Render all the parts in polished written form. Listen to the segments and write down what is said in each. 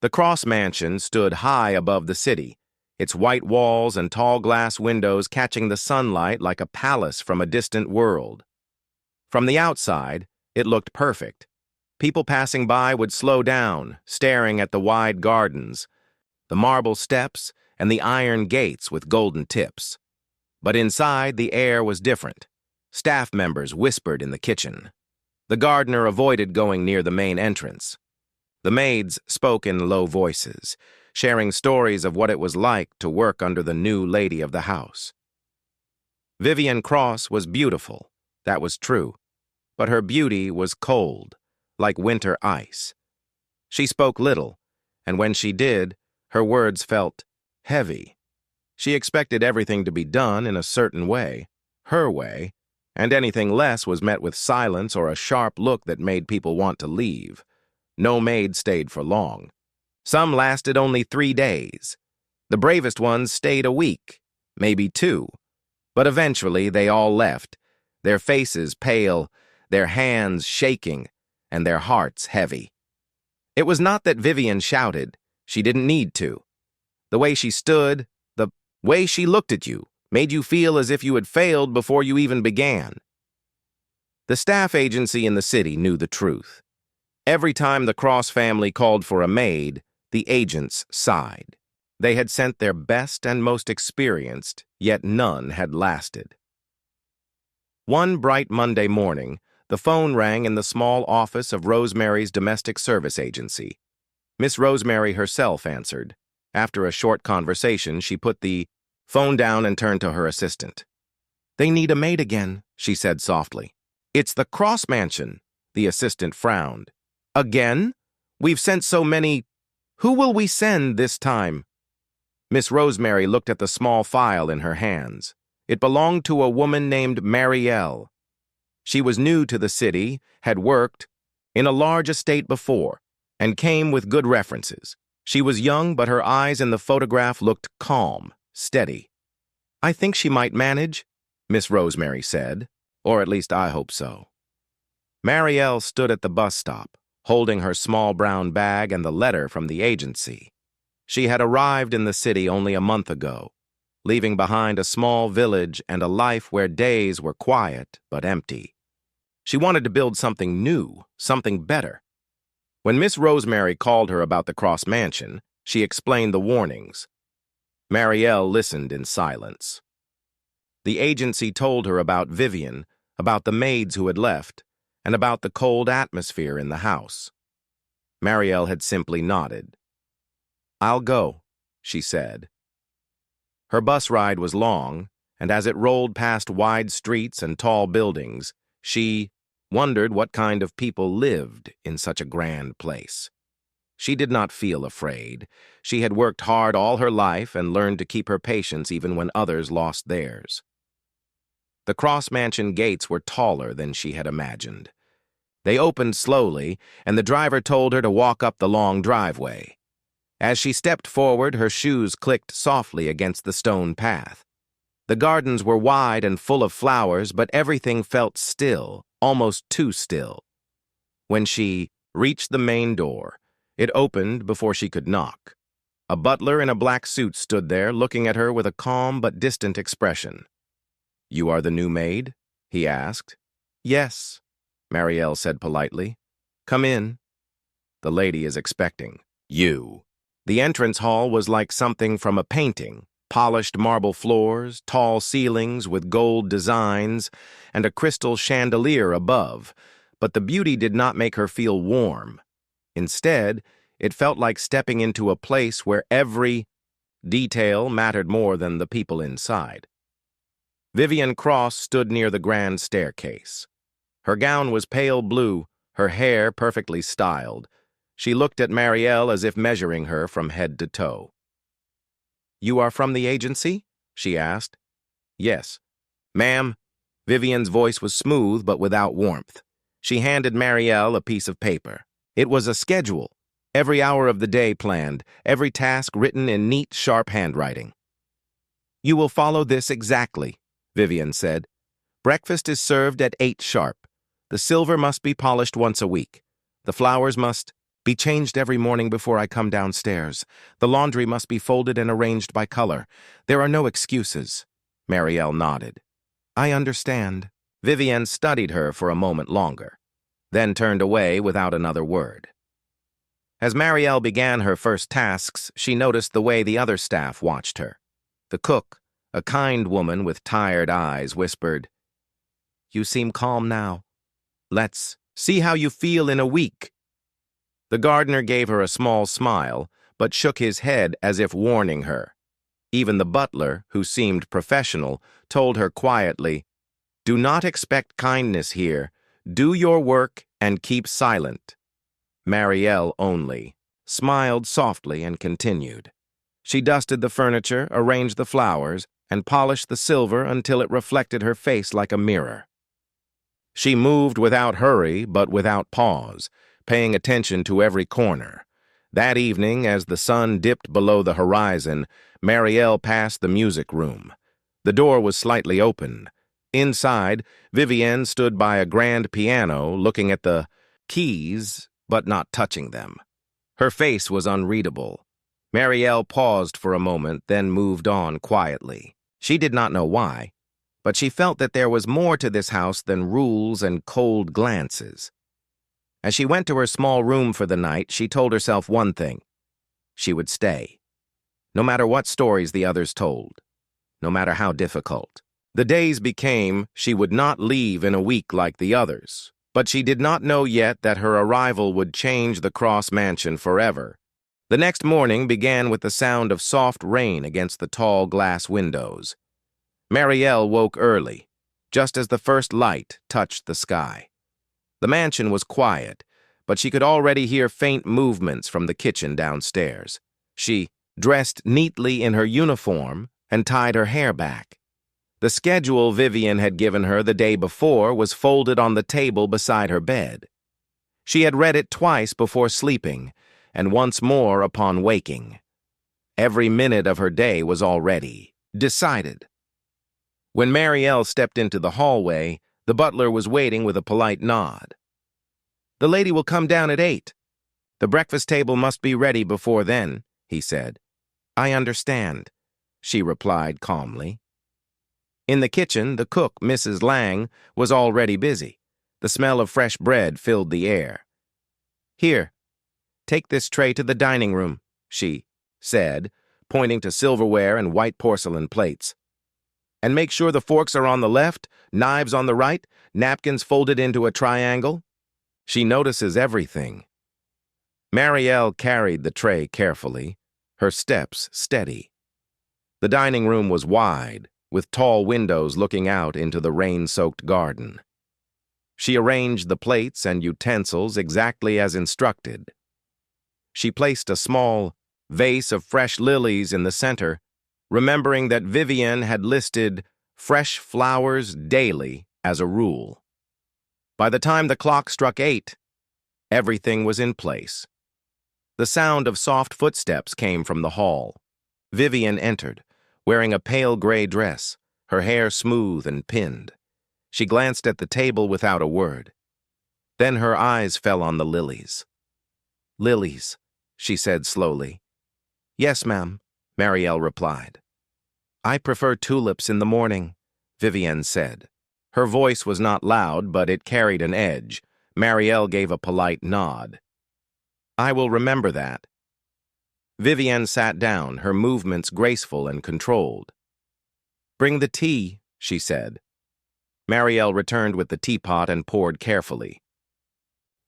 The Cross Mansion stood high above the city, its white walls and tall glass windows catching the sunlight like a palace from a distant world. From the outside, it looked perfect. People passing by would slow down, staring at the wide gardens, the marble steps, and the iron gates with golden tips. But inside, the air was different. Staff members whispered in the kitchen. The gardener avoided going near the main entrance. The maids spoke in low voices, sharing stories of what it was like to work under the new lady of the house. Vivian Cross was beautiful, that was true, but her beauty was cold, like winter ice. She spoke little, and when she did, her words felt heavy. She expected everything to be done in a certain way, her way, and anything less was met with silence or a sharp look that made people want to leave. No maid stayed for long. Some lasted only 3 days. The bravest ones stayed a week, maybe 2. But eventually they all left, their faces pale, their hands shaking, and their hearts heavy. It was not that Vivian shouted. She didn't need to. The way she stood, the way she looked at you, made you feel as if you had failed before you even began. The staff agency in the city knew the truth. Every time the Cross family called for a maid, the agents sighed. They had sent their best and most experienced, yet none had lasted. One bright Monday morning, the phone rang in the small office of Rosemary's domestic service agency. Miss Rosemary herself answered. After a short conversation, she put the phone down and turned to her assistant. "They need a maid again," she said softly. "It's the Cross Mansion." The assistant frowned. "Again? We've sent so many. Who will we send this time?" Miss Rosemary looked at the small file in her hands. It belonged to a woman named Marielle. She was new to the city, had worked in a large estate before, and came with good references. She was young, but her eyes in the photograph looked calm, steady. "I think she might manage," Miss Rosemary said, "or at least I hope so." Marielle stood at the bus stop, holding her small brown bag and the letter from the agency. She had arrived in the city only a month ago, leaving behind a small village and a life where days were quiet but empty. She wanted to build something new, something better. When Miss Rosemary called her about the Cross Mansion, she explained the warnings. Marielle listened in silence. The agency told her about Vivian, about the maids who had left, and about the cold atmosphere in the house. Marielle had simply nodded. "I'll go," she said. Her bus ride was long, and as it rolled past wide streets and tall buildings, she wondered what kind of people lived in such a grand place. She did not feel afraid. She had worked hard all her life and learned to keep her patience even when others lost theirs. The Cross Mansion gates were taller than she had imagined. They opened slowly, and the driver told her to walk up the long driveway. As she stepped forward, her shoes clicked softly against the stone path. The gardens were wide and full of flowers, but everything felt still, almost too still. When she reached the main door, it opened before she could knock. A butler in a black suit stood there, looking at her with a calm but distant expression. "You are the new maid?" he asked. "Yes," Marielle said politely. "Come in. The lady is expecting you." The entrance hall was like something from a painting. Polished marble floors, tall ceilings with gold designs, and a crystal chandelier above, but the beauty did not make her feel warm. Instead, it felt like stepping into a place where every detail mattered more than the people inside. Vivian Cross stood near the grand staircase. Her gown was pale blue, her hair perfectly styled. She looked at Marielle as if measuring her from head to toe. "You are from the agency?" she asked. "Yes." "Ma'am." Vivian's voice was smooth but without warmth. She handed Marielle a piece of paper. It was a schedule, every hour of the day planned, every task written in neat, sharp handwriting. "You will follow this exactly," Vivian said. "Breakfast is served at 8 sharp. The silver must be polished once a week. The flowers must..." Be changed every morning before I come downstairs. The laundry must be folded and arranged by color. There are no excuses. Marielle nodded. I understand. Vivienne studied her for a moment longer, then turned away without another word. As Marielle began her first tasks, she noticed the way the other staff watched her. The cook, a kind woman with tired eyes, whispered, You seem calm now. Let's see how you feel in a week. The gardener gave her a small smile, but shook his head as if warning her. Even the butler, who seemed professional, told her quietly, Do not expect kindness here. Do your work and keep silent. Marielle only smiled softly and continued. She dusted the furniture, arranged the flowers, and polished the silver until it reflected her face like a mirror. She moved without hurry but without pause, paying attention to every corner. That evening, as the sun dipped below the horizon, Marielle passed the music room. The door was slightly open. Inside, Vivienne stood by a grand piano, looking at the keys, but not touching them. Her face was unreadable. Marielle paused for a moment, then moved on quietly. She did not know why, but she felt that there was more to this house than rules and cold glances. As she went to her small room for the night, she told herself one thing. She would stay, no matter what stories the others told, no matter how difficult. The days became she would not leave in a week like the others, but she did not know yet that her arrival would change the Cross Mansion forever. The next morning began with the sound of soft rain against the tall glass windows. Marielle woke early, just as the first light touched the sky. The mansion was quiet, but she could already hear faint movements from the kitchen downstairs. She dressed neatly in her uniform and tied her hair back. The schedule Vivienne had given her the day before was folded on the table beside her bed. She had read it twice before sleeping, and once more upon waking. Every minute of her day was already decided. When Marielle stepped into the hallway, the butler was waiting with a polite nod. The lady will come down at 8. The breakfast table must be ready before then, he said. I understand, she replied calmly. In the kitchen, the cook, Mrs. Lang, was already busy. The smell of fresh bread filled the air. Here, take this tray to the dining room, she said, pointing to silverware and white porcelain plates. And make sure the forks are on the left, knives on the right, napkins folded into a triangle. She notices everything. Marielle carried the tray carefully, her steps steady. The dining room was wide, with tall windows looking out into the rain-soaked garden. She arranged the plates and utensils exactly as instructed. She placed a small vase of fresh lilies in the center, remembering that Vivienne had listed fresh flowers daily as a rule. By the time the clock struck 8, everything was in place. The sound of soft footsteps came from the hall. Vivienne entered, wearing a pale gray dress, her hair smooth and pinned. She glanced at the table without a word. Then her eyes fell on the lilies. Lilies, she said slowly. Yes, ma'am, Marielle replied. I prefer tulips in the morning, Vivienne said. Her voice was not loud, but it carried an edge. Marielle gave a polite nod. I will remember that. Vivienne sat down, her movements graceful and controlled. Bring the tea, she said. Marielle returned with the teapot and poured carefully.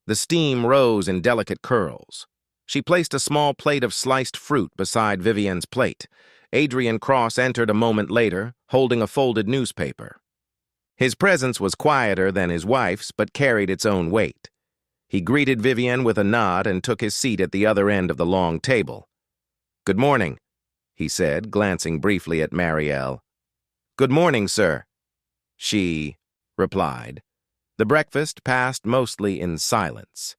The steam rose in delicate curls. She placed a small plate of sliced fruit beside Vivienne's plate. Adrian Cross entered a moment later, holding a folded newspaper. His presence was quieter than his wife's, but carried its own weight. He greeted Vivienne with a nod and took his seat at the other end of the long table. Good morning, he said, glancing briefly at Marielle. Good morning, sir, she replied. The breakfast passed mostly in silence.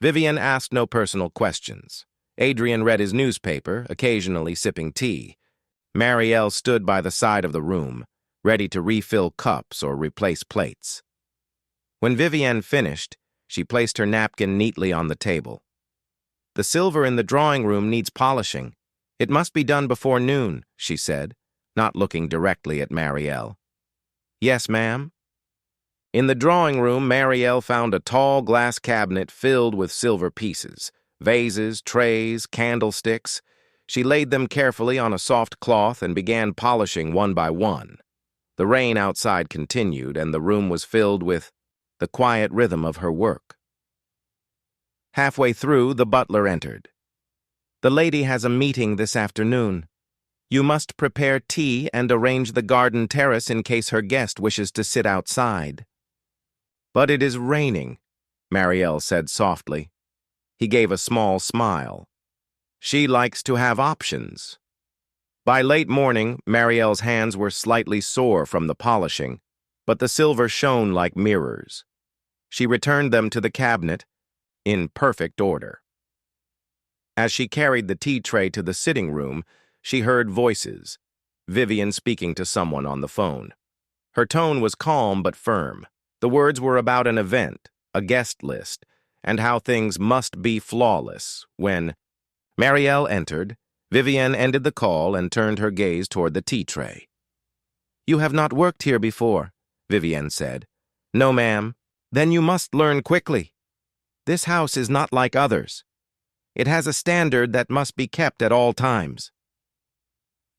Vivienne asked no personal questions. Adrian read his newspaper, occasionally sipping tea. Marielle stood by the side of the room, ready to refill cups or replace plates. When Vivienne finished, she placed her napkin neatly on the table. The silver in the drawing room needs polishing. It must be done before noon, she said, not looking directly at Marielle. Yes, ma'am. In the drawing room, Marielle found a tall glass cabinet filled with silver pieces, vases, trays, candlesticks. She laid them carefully on a soft cloth and began polishing one by one. The rain outside continued, and the room was filled with the quiet rhythm of her work. Halfway through, the butler entered. The lady has a meeting this afternoon. You must prepare tea and arrange the garden terrace in case her guest wishes to sit outside. But it is raining, Marielle said softly. He gave a small smile. She likes to have options. By late morning, Marielle's hands were slightly sore from the polishing, but the silver shone like mirrors. She returned them to the cabinet in perfect order. As she carried the tea tray to the sitting room, she heard voices, Vivian speaking to someone on the phone. Her tone was calm but firm. The words were about an event, a guest list, and how things must be flawless. When Marielle entered, Vivian ended the call and turned her gaze toward the tea tray. You have not worked here before, Vivian said. No, ma'am. Then you must learn quickly. This house is not like others. It has a standard that must be kept at all times.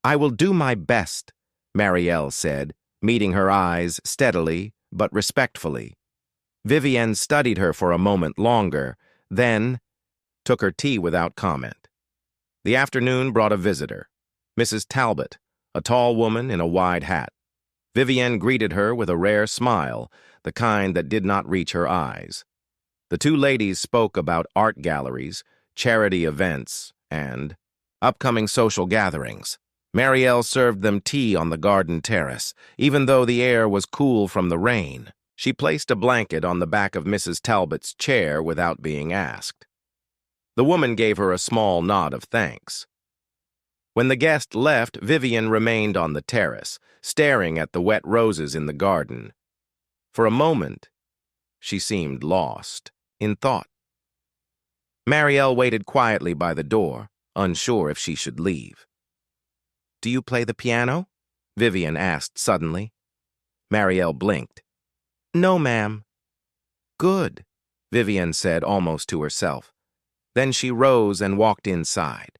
I will do my best, Marielle said, meeting her eyes steadily but respectfully. Vivian studied her for a moment longer, then took her tea without comment. The afternoon brought a visitor, Mrs. Talbot, a tall woman in a wide hat. Vivian greeted her with a rare smile, the kind that did not reach her eyes. The two ladies spoke about art galleries, charity events, and upcoming social gatherings. Marielle served them tea on the garden terrace, even though the air was cool from the rain. She placed a blanket on the back of Mrs. Talbot's chair without being asked. The woman gave her a small nod of thanks. When the guest left, Vivian remained on the terrace, staring at the wet roses in the garden. For a moment, she seemed lost in thought. Marielle waited quietly by the door, unsure if she should leave. Do you play the piano? Vivian asked suddenly. Marielle blinked. No, ma'am. Good, Vivian said almost to herself. Then she rose and walked inside.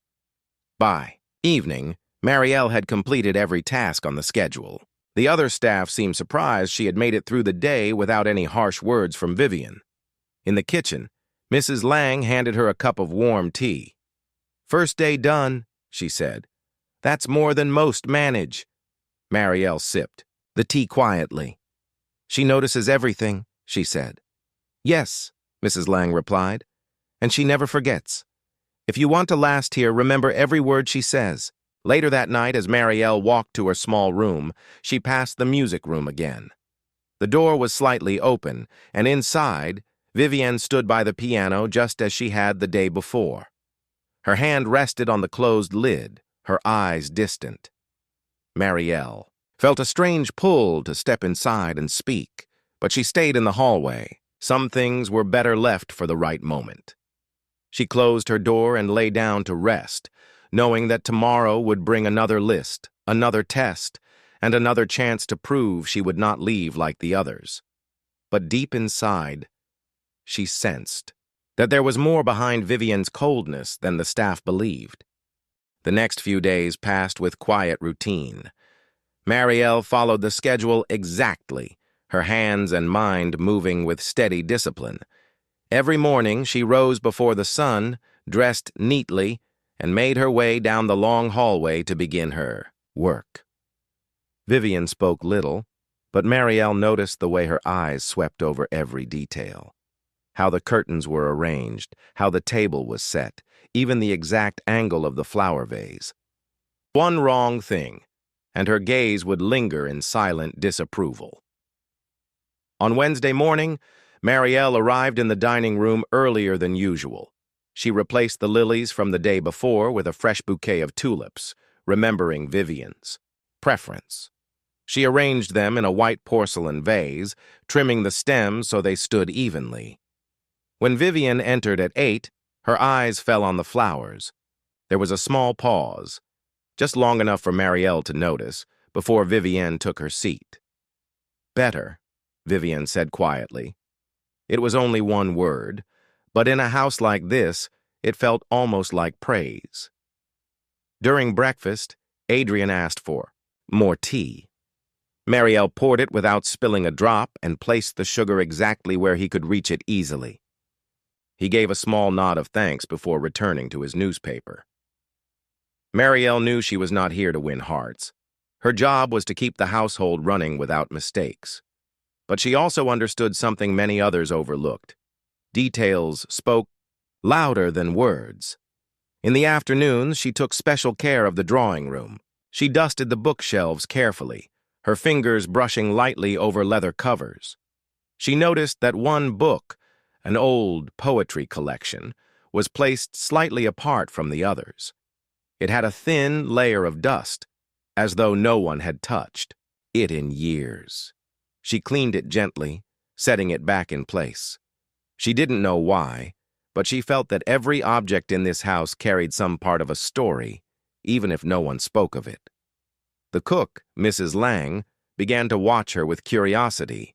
By evening, Marielle had completed every task on the schedule. The other staff seemed surprised she had made it through the day without any harsh words from Vivian. In the kitchen, Mrs. Lang handed her a cup of warm tea. First day done, she said. That's more than most manage. Marielle sipped the tea quietly. She notices everything, she said. Yes, Mrs. Lang replied, and she never forgets. If you want to last here, remember every word she says. Later that night, as Marielle walked to her small room, she passed the music room again. The door was slightly open, and inside, Vivian stood by the piano just as she had the day before. Her hand rested on the closed lid, her eyes distant. Marielle felt a strange pull to step inside and speak, but she stayed in the hallway. Some things were better left for the right moment. She closed her door and lay down to rest, knowing that tomorrow would bring another list, another test, and another chance to prove she would not leave like the others. But deep inside, she sensed that there was more behind Vivian's coldness than the staff believed. The next few days passed with quiet routine. Marielle followed the schedule exactly, her hands and mind moving with steady discipline. Every morning she rose before the sun, dressed neatly, and made her way down the long hallway to begin her work. Vivian spoke little, but Marielle noticed the way her eyes swept over every detail. How the curtains were arranged, how the table was set, even the exact angle of the flower vase. One wrong thing, and her gaze would linger in silent disapproval. On Wednesday morning, Marielle arrived in the dining room earlier than usual. She replaced the lilies from the day before with a fresh bouquet of tulips, remembering Vivian's preference. She arranged them in a white porcelain vase, trimming the stems so they stood evenly. When Vivian entered at 8, Her eyes fell on the flowers. There was a small pause, just long enough for Marielle to notice, before Vivienne took her seat. "Better," Vivienne said quietly. It was only one word, but in a house like this, it felt almost like praise. During breakfast, Adrian asked for more tea. Marielle poured it without spilling a drop and placed the sugar exactly where he could reach it easily. He gave a small nod of thanks before returning to his newspaper. Marielle knew she was not here to win hearts. Her job was to keep the household running without mistakes. But she also understood something many others overlooked. Details spoke louder than words. In the afternoons, she took special care of the drawing room. She dusted the bookshelves carefully, her fingers brushing lightly over leather covers. She noticed that one book, an old poetry collection, was placed slightly apart from the others. It had a thin layer of dust, as though no one had touched it in years. She cleaned it gently, setting it back in place. She didn't know why, but she felt that every object in this house carried some part of a story, even if no one spoke of it. The cook, Mrs. Lang, began to watch her with curiosity.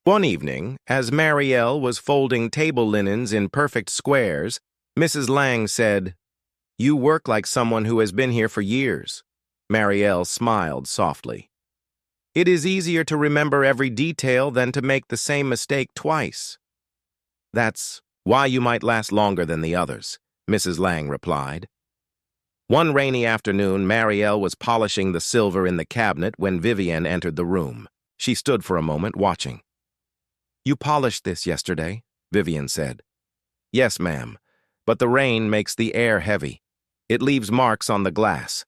One evening, as Marielle was folding table linens in perfect squares, Mrs. Lang said, "You work like someone who has been here for years." Marielle smiled softly. "It is easier to remember every detail than to make the same mistake twice." "That's why you might last longer than the others," Mrs. Lang replied. One rainy afternoon, Marielle was polishing the silver in the cabinet when Vivienne entered the room. She stood for a moment, watching. "You polished this yesterday," Vivienne said. "Yes, ma'am, but the rain makes the air heavy. It leaves marks on the glass.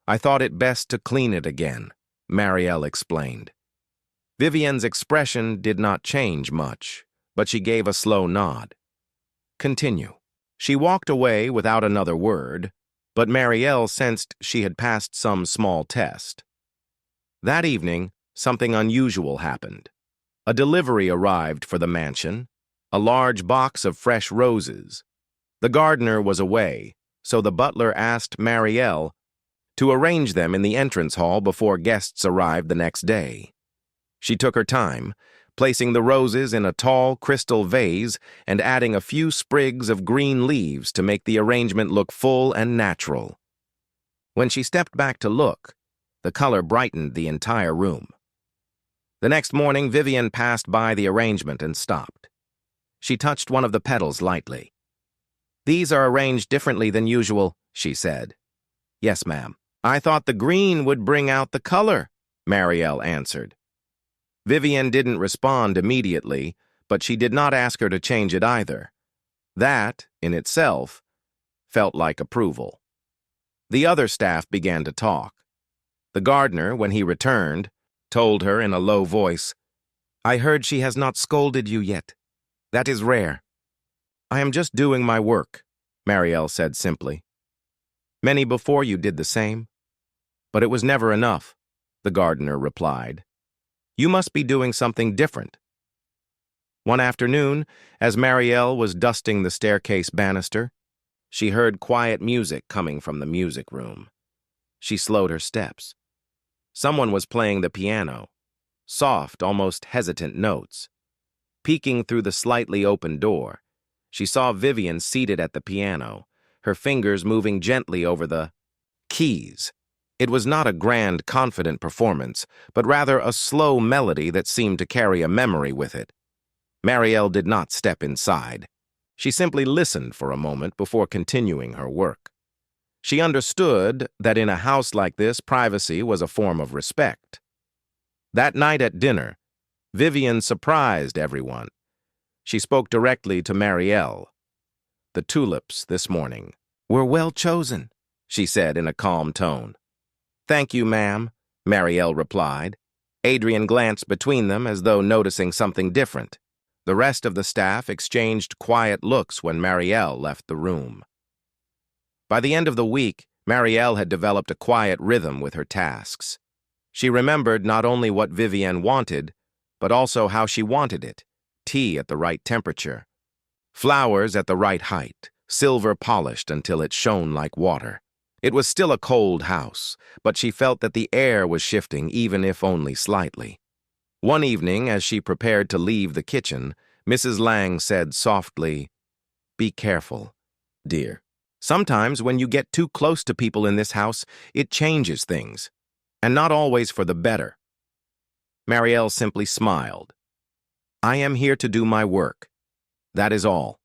I thought it best to clean it again," Marielle explained. Vivienne's expression did not change much, but she gave a slow nod. "Continue." She walked away without another word, but Marielle sensed she had passed some small test. That evening, something unusual happened. A delivery arrived for the mansion, a large box of fresh roses. The gardener was away, so the butler asked Marielle to arrange them in the entrance hall before guests arrived the next day. She took her time, placing the roses in a tall crystal vase and adding a few sprigs of green leaves to make the arrangement look full and natural. When she stepped back to look, the color brightened the entire room. The next morning, Vivienne passed by the arrangement and stopped. She touched one of the petals lightly. "These are arranged differently than usual," she said. "Yes, ma'am. I thought the green would bring out the color," Marielle answered. Vivienne didn't respond immediately, but she did not ask her to change it either. That, in itself, felt like approval. The other staff began to talk. The gardener, when he returned, told her in a low voice, "I heard she has not scolded you yet. That is rare." "I am just doing my work," Marielle said simply. "Many before you did the same." "But it was never enough," the gardener replied. "You must be doing something different." One afternoon, as Marielle was dusting the staircase banister, she heard quiet music coming from the music room. She slowed her steps. Someone was playing the piano, soft, almost hesitant notes. Peeking through the slightly open door, she saw Vivienne seated at the piano, her fingers moving gently over the keys. It was not a grand, confident performance, but rather a slow melody that seemed to carry a memory with it. Marielle did not step inside. She simply listened for a moment before continuing her work. She understood that in a house like this, privacy was a form of respect. That night at dinner, Vivienne surprised everyone. She spoke directly to Marielle. "The tulips this morning were well chosen," she said in a calm tone. "Thank you, ma'am," Marielle replied. Adrian glanced between them as though noticing something different. The rest of the staff exchanged quiet looks when Marielle left the room. By the end of the week, Marielle had developed a quiet rhythm with her tasks. She remembered not only what Vivienne wanted, but also how she wanted it: tea at the right temperature, flowers at the right height, silver-polished until it shone like water. It was still a cold house, but she felt that the air was shifting even if only slightly. One evening, as she prepared to leave the kitchen, Mrs. Lang said softly, "Be careful, dear. Sometimes when you get too close to people in this house, it changes things, and not always for the better." Marielle simply smiled. "I am here to do my work. That is all."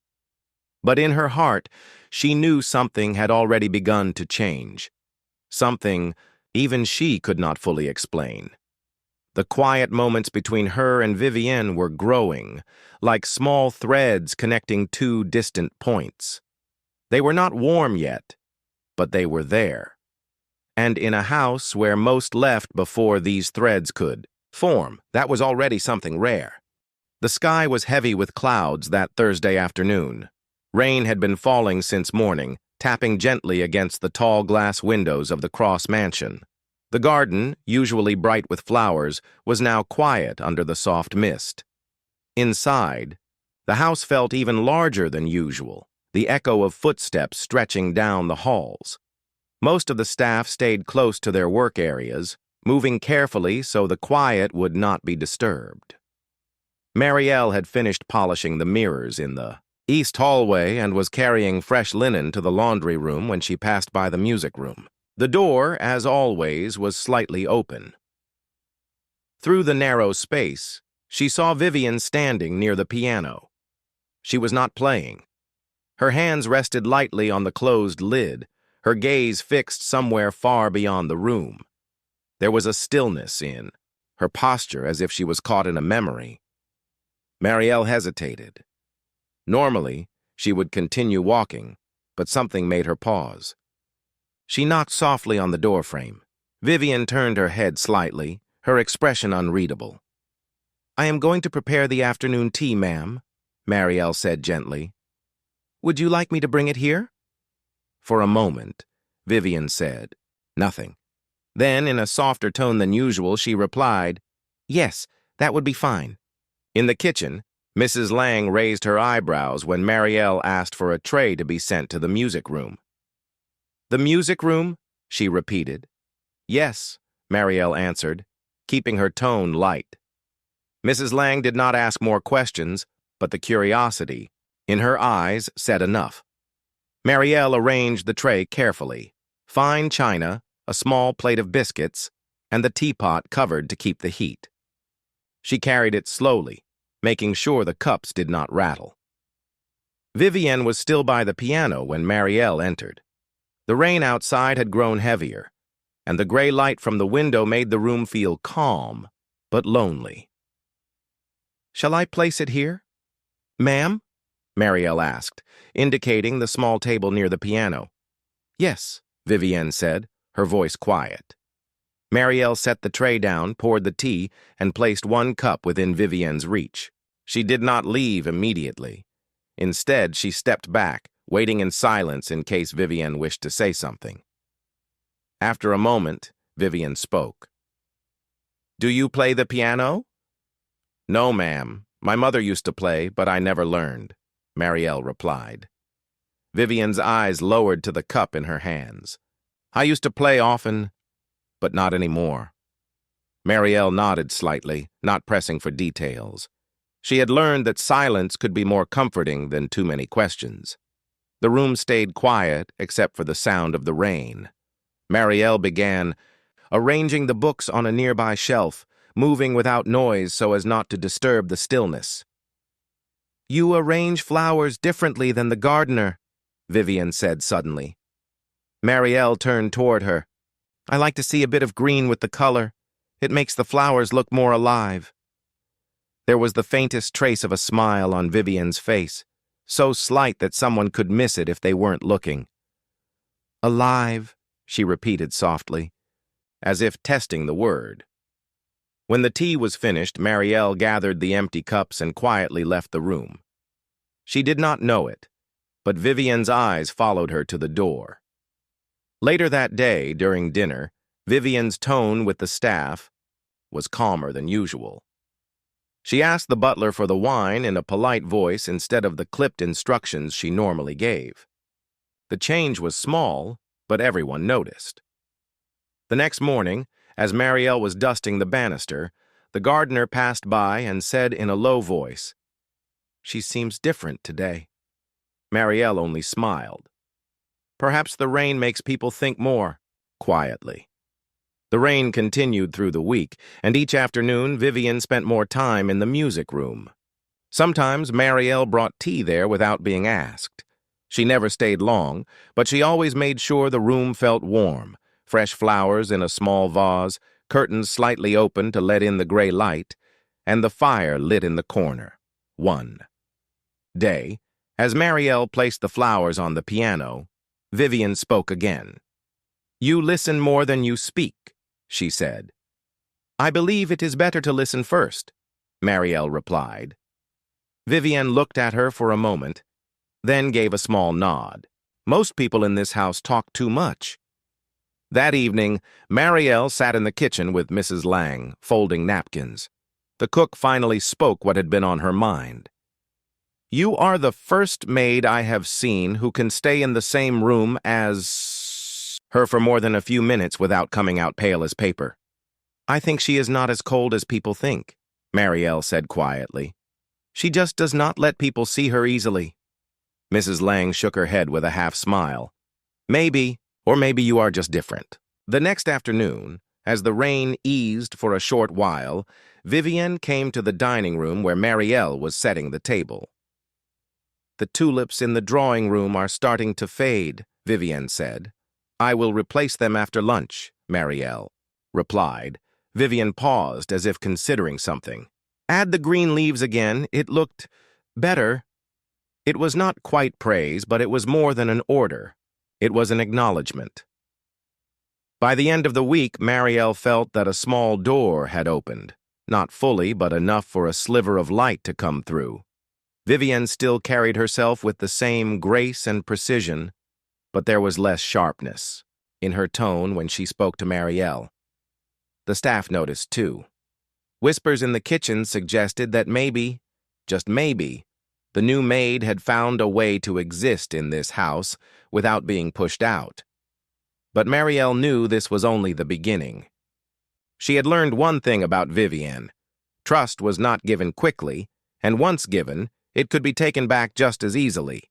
But in her heart, she knew something had already begun to change. Something even she could not fully explain. The quiet moments between her and Vivienne were growing, like small threads connecting two distant points. They were not warm yet, but they were there. And in a house where most left before these threads could form, that was already something rare. The sky was heavy with clouds that Thursday afternoon. Rain had been falling since morning, tapping gently against the tall glass windows of the Cross mansion. The garden, usually bright with flowers, was now quiet under the soft mist. Inside, the house felt even larger than usual, the echo of footsteps stretching down the halls. Most of the staff stayed close to their work areas, moving carefully so the quiet would not be disturbed. Marielle had finished polishing the mirrors in the east hallway and was carrying fresh linen to the laundry room when she passed by the music room. The door, as always, was slightly open. Through the narrow space, she saw Vivienne standing near the piano. She was not playing. Her hands rested lightly on the closed lid, her gaze fixed somewhere far beyond the room. There was a stillness in her posture as if she was caught in a memory. Marielle hesitated. Normally, she would continue walking, but something made her pause. She knocked softly on the doorframe. Vivienne turned her head slightly, her expression unreadable. "I am going to prepare the afternoon tea, ma'am," Marielle said gently. "Would you like me to bring it here?" For a moment, Vivienne said nothing. Then, in a softer tone than usual, she replied, "Yes, that would be fine." In the kitchen, Mrs. Lang raised her eyebrows when Marielle asked for a tray to be sent to the music room. "The music room?" she repeated. "Yes," Marielle answered, keeping her tone light. Mrs. Lang did not ask more questions, but the curiosity in her eyes said enough. Marielle arranged the tray carefully. Fine china, a small plate of biscuits, and the teapot covered to keep the heat. She carried it slowly, making sure the cups did not rattle. Vivienne was still by the piano when Marielle entered. The rain outside had grown heavier, and the gray light from the window made the room feel calm, but lonely. "Shall I place it here?" "Ma'am?" Marielle asked, indicating the small table near the piano. "Yes," Vivienne said, her voice quiet. Marielle set the tray down, poured the tea, and placed one cup within Vivienne's reach. She did not leave immediately. Instead, she stepped back, waiting in silence in case Vivienne wished to say something. After a moment, Vivienne spoke. "Do you play the piano?" "No, ma'am. My mother used to play, but I never learned," Marielle replied. Vivienne's eyes lowered to the cup in her hands. "I used to play often, but not anymore." Marielle nodded slightly, not pressing for details. She had learned that silence could be more comforting than too many questions. The room stayed quiet except for the sound of the rain. Marielle began arranging the books on a nearby shelf, moving without noise so as not to disturb the stillness. "You arrange flowers differently than the gardener," Vivienne said suddenly. Marielle turned toward her. "I like to see a bit of green with the color. It makes the flowers look more alive." There was the faintest trace of a smile on Vivienne's face, so slight that someone could miss it if they weren't looking. "Alive," she repeated softly, as if testing the word. When the tea was finished, Marielle gathered the empty cups and quietly left the room. She did not know it, but Vivienne's eyes followed her to the door. Later that day, during dinner, Vivienne's tone with the staff was calmer than usual. She asked the butler for the wine in a polite voice instead of the clipped instructions she normally gave. The change was small, but everyone noticed. The next morning, as Marielle was dusting the banister, the gardener passed by and said in a low voice, "She seems different today." Marielle only smiled. "Perhaps the rain makes people think more," quietly. The rain continued through the week, and each afternoon Vivian spent more time in the music room. Sometimes Marielle brought tea there without being asked. She never stayed long, but she always made sure the room felt warm, fresh flowers in a small vase, curtains slightly open to let in the gray light, and the fire lit in the corner. One day, as Marielle placed the flowers on the piano, Vivian spoke again. "You listen more than you speak," she said. "I believe it is better to listen first," Marielle replied. Vivian looked at her for a moment, then gave a small nod. "Most people in this house talk too much." That evening, Marielle sat in the kitchen with Mrs. Lang, folding napkins. The cook finally spoke what had been on her mind. "You are the first maid I have seen who can stay in the same room as her for more than a few minutes without coming out pale as paper." "I think she is not as cold as people think," Marielle said quietly. "She just does not let people see her easily." Mrs. Lang shook her head with a half-smile. "Maybe, or maybe you are just different." The next afternoon, as the rain eased for a short while, Vivian came to the dining room where Marielle was setting the table. "The tulips in the drawing room are starting to fade," Vivian said. "I will replace them after lunch," Marielle replied. Vivian paused as if considering something. "Add the green leaves again. It looked better." It was not quite praise, but it was more than an order. It was an acknowledgement. By the end of the week, Marielle felt that a small door had opened. Not fully, but enough for a sliver of light to come through. Vivian still carried herself with the same grace and precision, but there was less sharpness in her tone when she spoke to Marielle. The staff noticed, too. Whispers in the kitchen suggested that maybe, just maybe, the new maid had found a way to exist in this house without being pushed out. But Marielle knew this was only the beginning. She had learned one thing about Vivian. Trust was not given quickly, and once given, it could be taken back just as easily.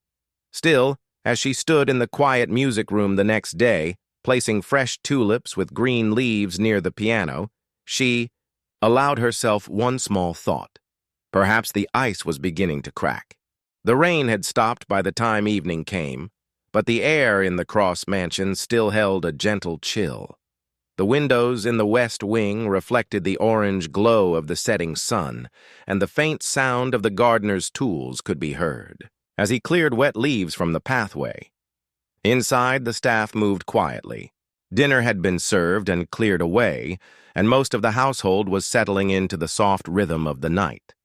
Still, as she stood in the quiet music room the next day, placing fresh tulips with green leaves near the piano, she allowed herself one small thought. Perhaps the ice was beginning to crack. The rain had stopped by the time evening came, but the air in the Cross mansion still held a gentle chill. The windows in the west wing reflected the orange glow of the setting sun, and the faint sound of the gardener's tools could be heard as he cleared wet leaves from the pathway. Inside, the staff moved quietly. Dinner had been served and cleared away, and most of the household was settling into the soft rhythm of the night.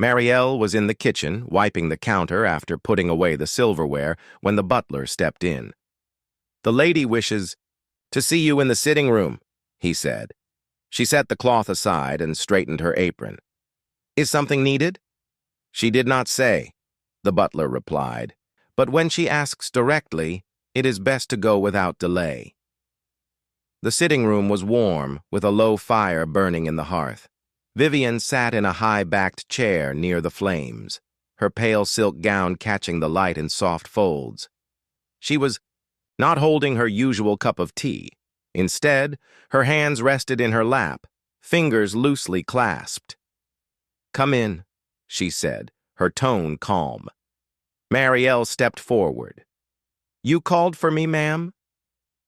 Marielle was in the kitchen, wiping the counter after putting away the silverware, when the butler stepped in. "The lady wishes to see you in the sitting room," he said. She set the cloth aside and straightened her apron. "Is something needed?" "She did not say," the butler replied, "but when she asks directly, it is best to go without delay." The sitting room was warm, with a low fire burning in the hearth. Vivian sat in a high-backed chair near the flames, her pale silk gown catching the light in soft folds. She was not holding her usual cup of tea. Instead, her hands rested in her lap, fingers loosely clasped. "Come in," she said, her tone calm. Marielle stepped forward. "You called for me, ma'am?"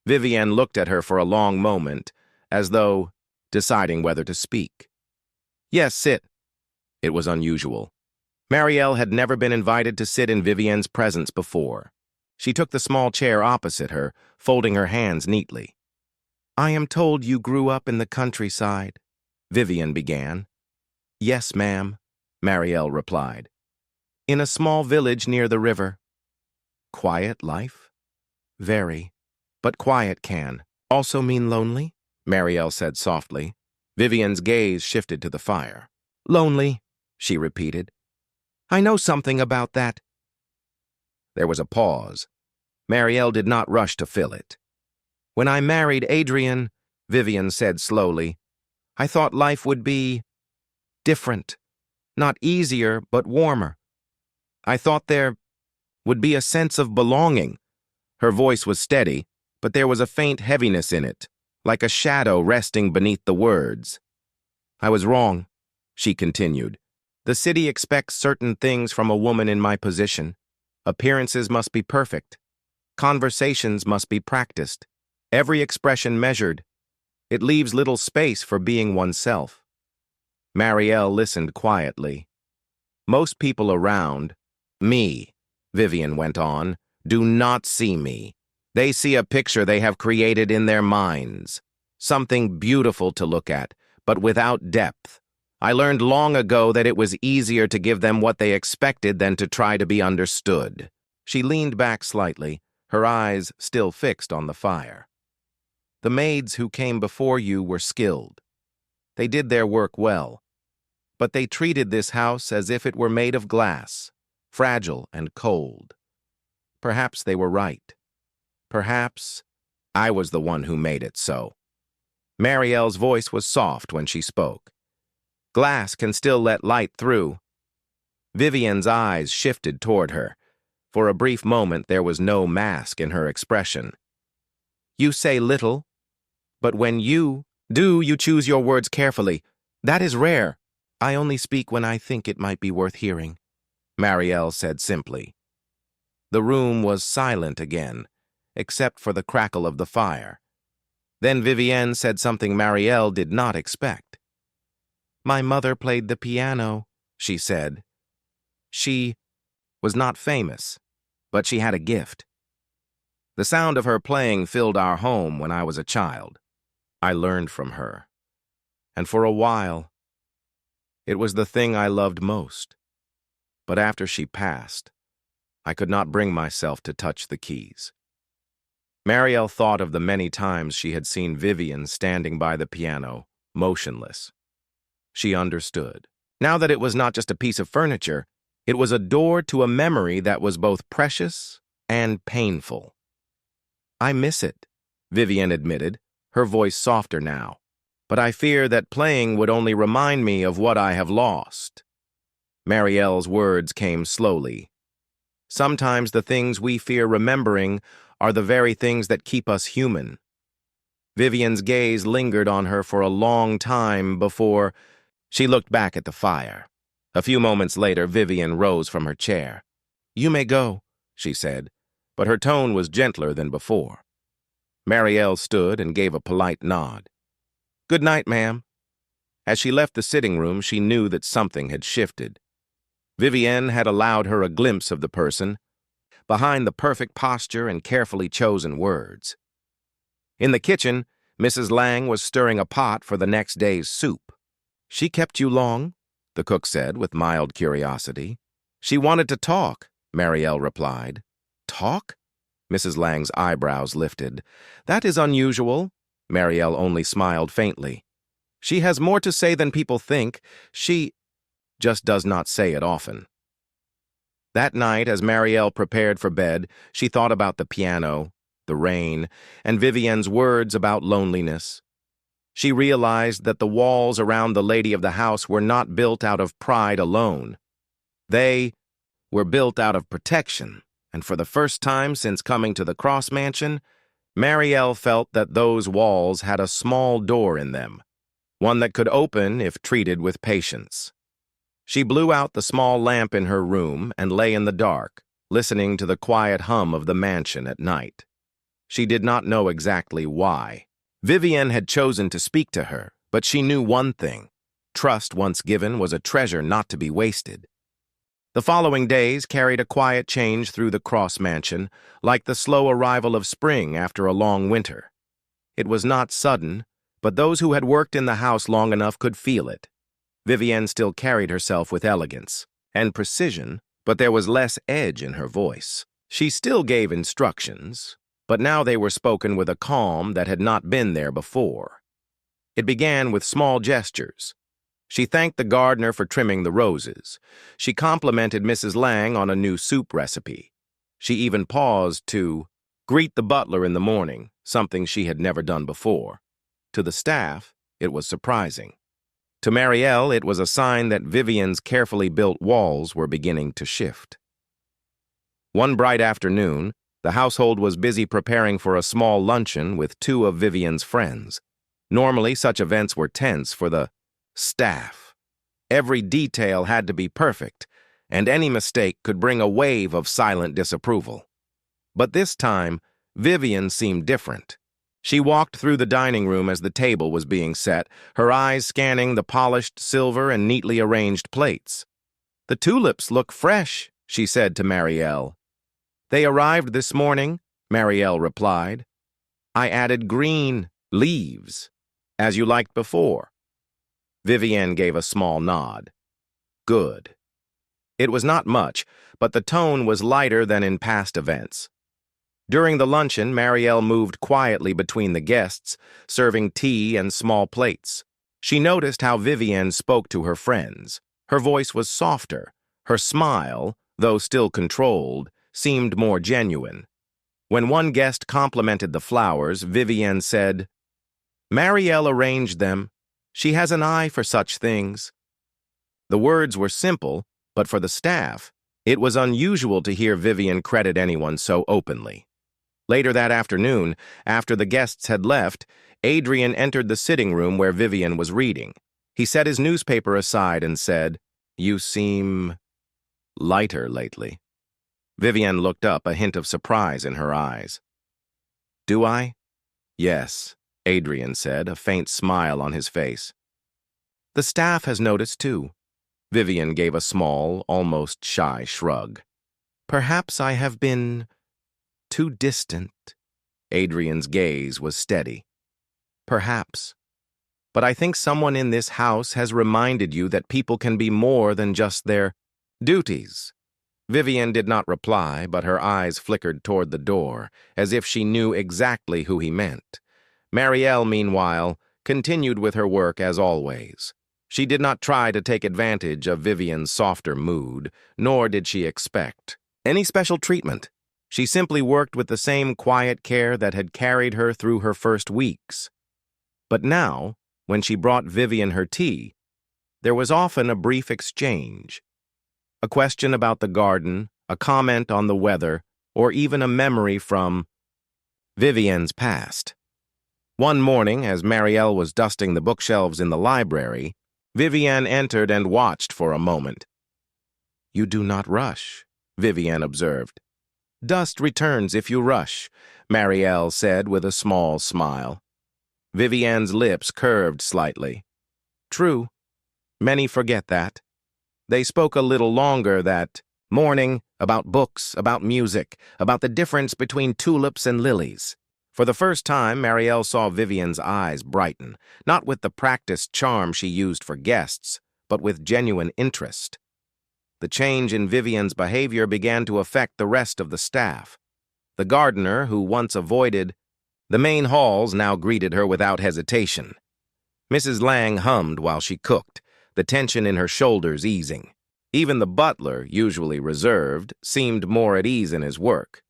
Vivian looked at her for a long moment, as though deciding whether to speak. "Yes, sit." It was unusual. Marielle had never been invited to sit in Vivian's presence before. She took the small chair opposite her, folding her hands neatly. "I am told you grew up in the countryside," Vivian began. "Yes, ma'am," Marielle replied. "In a small village near the river." "Quiet life?" "Very. But quiet can also mean lonely," Marielle said softly. Vivian's gaze shifted to the fire. "Lonely," she repeated. "I know something about that." There was a pause. Marielle did not rush to fill it. When I married Adrian, Vivian said slowly, I thought life would be different, not easier, but warmer. I thought there would be a sense of belonging. Her voice was steady, but there was a faint heaviness in it, like a shadow resting beneath the words. I was wrong, she continued. The city expects certain things from a woman in my position. Appearances must be perfect. Conversations must be practiced. Every expression measured. It leaves little space for being oneself. Marielle listened quietly. Most people around, me, Vivian went on, do not see me. They see a picture they have created in their minds. Something beautiful to look at, but without depth. I learned long ago that it was easier to give them what they expected than to try to be understood. She leaned back slightly, her eyes still fixed on the fire. The maids who came before you were skilled. They did their work well. But they treated this house as if it were made of glass, fragile and cold. Perhaps they were right. Perhaps I was the one who made it so. Marielle's voice was soft when she spoke. Glass can still let light through. Vivian's eyes shifted toward her. For a brief moment there was no mask in her expression. You say little, but when you do, you choose your words carefully. That is rare. I only speak when I think it might be worth hearing, Marielle said simply. The room was silent again, except for the crackle of the fire. Then Vivienne said something Marielle did not expect. My mother played the piano, she said. She was not famous, but she had a gift. The sound of her playing filled our home when I was a child. I learned from her. And for a while, it was the thing I loved most. But after she passed, I could not bring myself to touch the keys. Marielle thought of the many times she had seen Vivian standing by the piano, motionless. She understood. Now that it was not just a piece of furniture, it was a door to a memory that was both precious and painful. I miss it, Vivian admitted, her voice softer now. But I fear that playing would only remind me of what I have lost. Marielle's words came slowly. Sometimes the things we fear remembering are the very things that keep us human. Vivian's gaze lingered on her for a long time before she looked back at the fire. A few moments later, Vivian rose from her chair. You may go, she said, but her tone was gentler than before. Marielle stood and gave a polite nod. Good night, ma'am. As she left the sitting room, she knew that something had shifted. Vivienne had allowed her a glimpse of the person, behind the perfect posture and carefully chosen words. In the kitchen, Mrs. Lang was stirring a pot for the next day's soup. She kept you long? The cook said with mild curiosity. She wanted to talk, Marielle replied. Talk? Mrs. Lang's eyebrows lifted. That is unusual. Marielle only smiled faintly. She has more to say than people think. She just does not say it often. That night, as Marielle prepared for bed, she thought about the piano, the rain, and Vivienne's words about loneliness. She realized that the walls around the lady of the house were not built out of pride alone. They were built out of protection, and for the first time since coming to the Cross Mansion, Marielle felt that those walls had a small door in them, one that could open if treated with patience. She blew out the small lamp in her room and lay in the dark, listening to the quiet hum of the mansion at night. She did not know exactly why. Vivienne had chosen to speak to her, but she knew one thing. Trust once given was a treasure not to be wasted. The following days carried a quiet change through the Cross Mansion, like the slow arrival of spring after a long winter. It was not sudden, but those who had worked in the house long enough could feel it. Vivienne still carried herself with elegance and precision, but there was less edge in her voice. She still gave instructions, but now they were spoken with a calm that had not been there before. It began with small gestures. She thanked the gardener for trimming the roses. She complimented Mrs. Lang on a new soup recipe. She even paused to Greet the butler in the morning, something she had never done before. To the staff, it was surprising. To Marielle, it was a sign that Vivian's carefully built walls were beginning to shift. One bright afternoon, the household was busy preparing for a small luncheon with two of Vivian's friends. Normally, such events were tense for the staff. Every detail had to be perfect, and any mistake could bring a wave of silent disapproval. But this time, Vivian seemed different. She walked through the dining room as the table was being set, her eyes scanning the polished silver and neatly arranged plates. "The tulips look fresh," she said to Marielle. "They arrived this morning," Marielle replied. "I added green leaves, as you liked before." Vivian gave a small nod. "Good." It was not much, but the tone was lighter than in past events. During the luncheon, Marielle moved quietly between the guests, serving tea and small plates. She noticed how Vivian spoke to her friends. Her voice was softer. Her smile, though still controlled, seemed more genuine. When one guest complimented the flowers, Vivian said, "Marielle arranged them. She has an eye for such things." The words were simple, but for the staff, it was unusual to hear Vivian credit anyone so openly. Later that afternoon, after the guests had left, Adrian entered the sitting room where Vivian was reading. He set his newspaper aside and said, "You seem lighter lately." Vivian looked up, a hint of surprise in her eyes. "Do I?" "Yes," Adrian said, a faint smile on his face. "The staff has noticed too." Vivian gave a small, almost shy shrug. "Perhaps I have been too distant." Adrian's gaze was steady. "Perhaps. But I think someone in this house has reminded you that people can be more than just their duties." Vivian did not reply, but her eyes flickered toward the door, as if she knew exactly who he meant. Marielle, meanwhile, continued with her work as always. She did not try to take advantage of Vivian's softer mood, nor did she expect any special treatment. She simply worked with the same quiet care that had carried her through her first weeks. But now, when she brought Vivian her tea, there was often a brief exchange. A question about the garden, a comment on the weather, or even a memory from Vivian's past. One morning, as Marielle was dusting the bookshelves in the library, Vivian entered and watched for a moment. "You do not rush," Vivian observed. "Dust returns if you rush," Marielle said with a small smile. Vivian's lips curved slightly. "True. Many forget that." They spoke a little longer that morning, about books, about music, about the difference between tulips and lilies. For the first time, Marielle saw Vivian's eyes brighten, not with the practiced charm she used for guests, but with genuine interest. The change in Vivian's behavior began to affect the rest of the staff. The gardener, who once avoided the main halls, now greeted her without hesitation. Mrs. Lang hummed while she cooked, the tension in her shoulders easing. Even the butler, usually reserved, seemed more at ease in his work.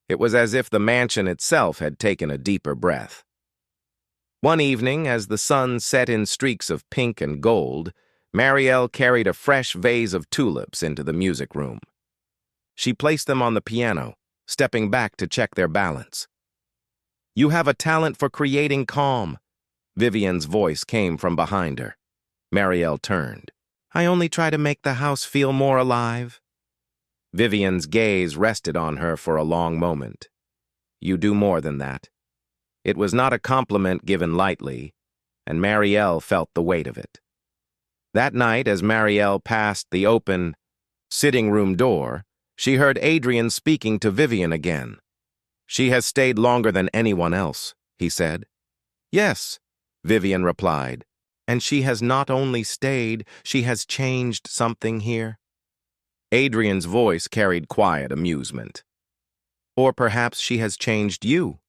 It was as if the mansion itself had taken a deeper breath. One evening, as the sun set in streaks of pink and gold, Marielle carried a fresh vase of tulips into the music room. She placed them on the piano, stepping back to check their balance. "You have a talent for creating calm," Vivian's voice came from behind her. Marielle turned. "I only try to make the house feel more alive." Vivian's gaze rested on her for a long moment. "You do more than that." It was not a compliment given lightly, and Marielle felt the weight of it. That night, as Marielle passed the open sitting room door, she heard Adrian speaking to Vivian again. "She has stayed longer than anyone else," he said. "Yes," Vivian replied. "And she has not only stayed, she has changed something here." Adrian's voice carried quiet amusement. "Or perhaps she has changed you."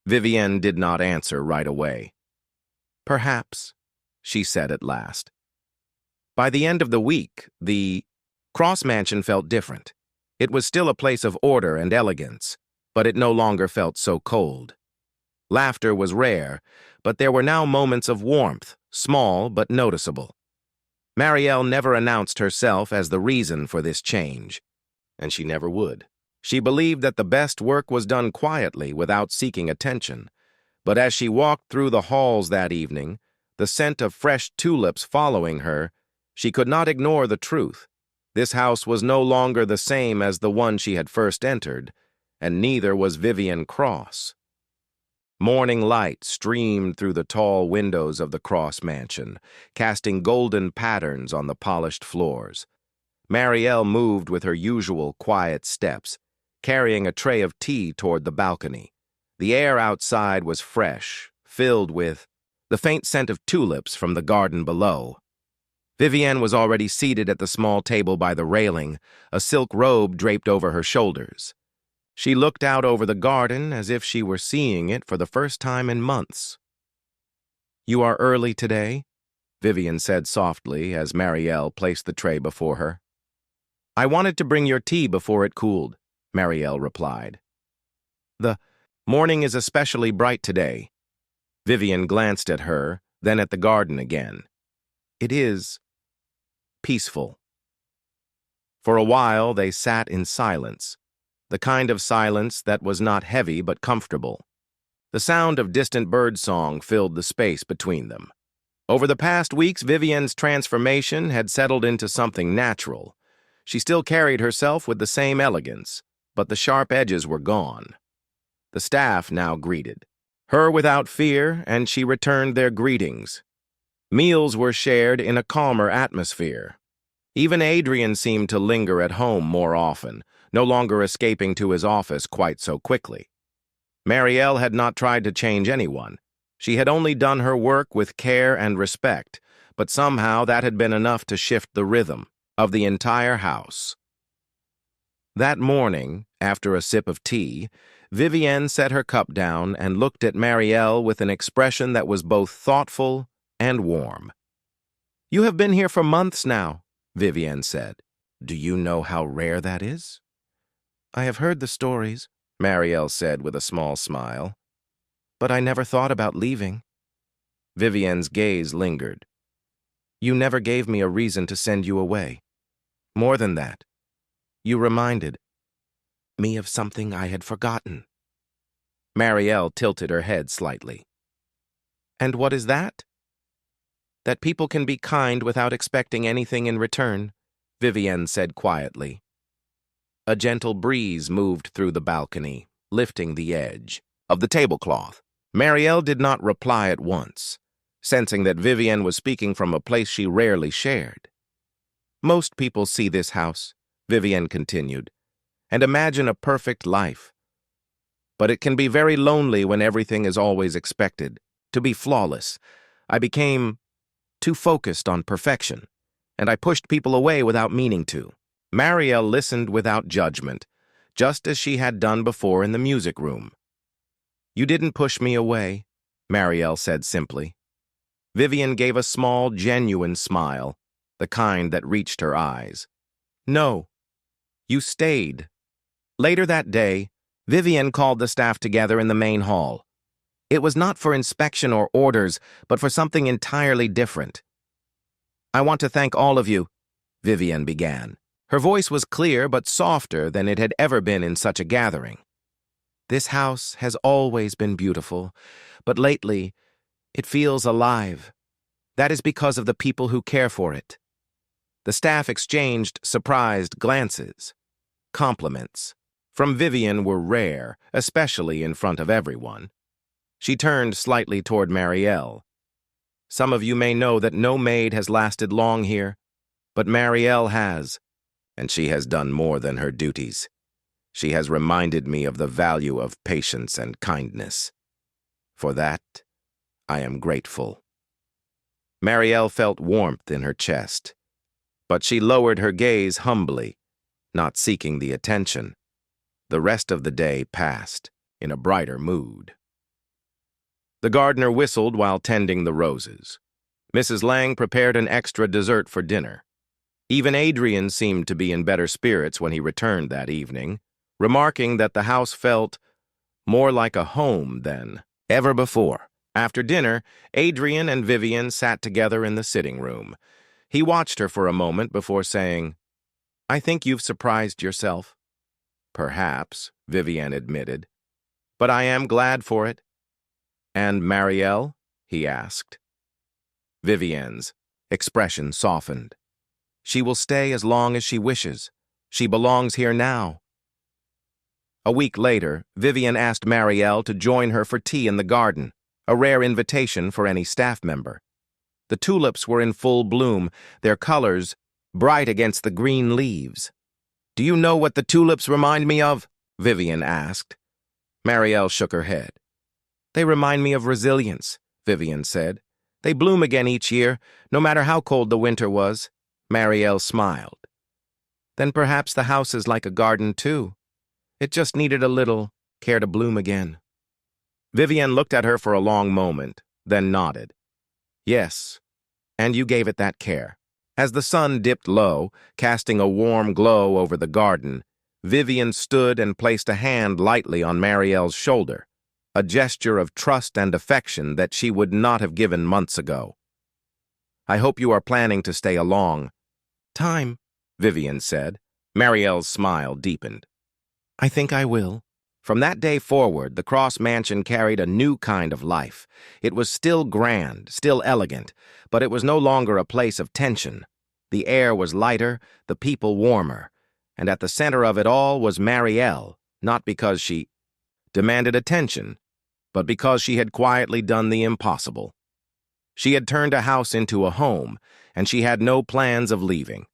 Vivian did not answer right away. "Perhaps," she said at last. By the end of the week, the Cross Mansion felt different. It was still a place of order and elegance, but it no longer felt so cold. Laughter was rare, but there were now moments of warmth, small but noticeable. Marielle never announced herself as the reason for this change, and she never would. She believed that the best work was done quietly without seeking attention, but as she walked through the halls that evening, the scent of fresh tulips following her, she could not ignore the truth. This house was no longer the same as the one she had first entered, and neither was Vivian Cross. Morning light streamed through the tall windows of the Cross mansion, casting golden patterns on the polished floors. Marielle moved with her usual quiet steps, carrying a tray of tea toward the balcony. The air outside was fresh, filled with the faint scent of tulips from the garden below. Vivienne was already seated at the small table by the railing, a silk robe draped over her shoulders. She looked out over the garden as if she were seeing it for the first time in months. "You are early today?" Vivienne said softly as Marielle placed the tray before her. "I wanted to bring your tea before it cooled," Marielle replied. "The morning is especially bright today." Vivienne glanced at her, then at the garden again. "It is peaceful." For a while they sat in silence, the kind of silence that was not heavy but comfortable. The sound of distant birdsong filled the space between them. Over the past weeks, Vivienne's transformation had settled into something natural. She still carried herself with the same elegance, but the sharp edges were gone. The staff now greeted her without fear, and she returned their greetings. Meals were shared in a calmer atmosphere. Even Adrian seemed to linger at home more often, no longer escaping to his office quite so quickly. Marielle had not tried to change anyone. She had only done her work with care and respect, but somehow that had been enough to shift the rhythm of the entire house. That morning, after a sip of tea, Vivienne set her cup down and looked at Marielle with an expression that was both thoughtful and warm. "You have been here for months now," Vivienne said. "Do you know how rare that is?" "I have heard the stories," Marielle said with a small smile. "But I never thought about leaving." Vivienne's gaze lingered. "You never gave me a reason to send you away. More than that, you reminded me of something I had forgotten." Marielle tilted her head slightly. "And what is that?" "That people can be kind without expecting anything in return," Vivienne said quietly. A gentle breeze moved through the balcony, lifting the edge of the tablecloth. Marielle did not reply at once, sensing that Vivienne was speaking from a place she rarely shared. "Most people see this house," Vivienne continued, "and imagine a perfect life. But it can be very lonely when everything is always expected to be flawless. I became too focused on perfection, and I pushed people away without meaning to." Marielle listened without judgment, just as she had done before in the music room. "You didn't push me away," Marielle said simply. Vivienne gave a small, genuine smile, the kind that reached her eyes. "No, you stayed." Later that day, Vivienne called the staff together in the main hall. It was not for inspection or orders, but for something entirely different. "I want to thank all of you," Vivienne began. Her voice was clear but softer than it had ever been in such a gathering. "This house has always been beautiful, but lately it feels alive. That is because of the people who care for it." The staff exchanged surprised glances. Compliments from Vivienne were rare, especially in front of everyone. She turned slightly toward Marielle. "Some of you may know that no maid has lasted long here, but Marielle has, and she has done more than her duties. She has reminded me of the value of patience and kindness. For that, I am grateful." Marielle felt warmth in her chest, but she lowered her gaze humbly, not seeking the attention. The rest of the day passed in a brighter mood. The gardener whistled while tending the roses. Mrs. Lang prepared an extra dessert for dinner. Even Adrian seemed to be in better spirits when he returned that evening, remarking that the house felt more like a home than ever before. After dinner, Adrian and Vivian sat together in the sitting room. He watched her for a moment before saying, "I think you've surprised yourself." "Perhaps," Vivian admitted. "But I am glad for it." "And Marielle?" he asked. Vivian's expression softened. "She will stay as long as she wishes. She belongs here now." A week later, Vivian asked Marielle to join her for tea in the garden, a rare invitation for any staff member. The tulips were in full bloom, their colors bright against the green leaves. "Do you know what the tulips remind me of?" Vivian asked. Marielle shook her head. "They remind me of resilience," Vivian said. "They bloom again each year, no matter how cold the winter was." Marielle smiled. "Then perhaps the house is like a garden, too. It just needed a little care to bloom again." Vivian looked at her for a long moment, then nodded. "Yes, and you gave it that care." As the sun dipped low, casting a warm glow over the garden, Vivian stood and placed a hand lightly on Marielle's shoulder, a gesture of trust and affection that she would not have given months ago. "I hope you are planning to stay a long time," Vivian said. Marielle's smile deepened. "I think I will." From that day forward, the Cross Mansion carried a new kind of life. It was still grand, still elegant, but it was no longer a place of tension. The air was lighter, the people warmer, and at the center of it all was Marielle, not because she demanded attention, but because she had quietly done the impossible. She had turned a house into a home, and she had no plans of leaving.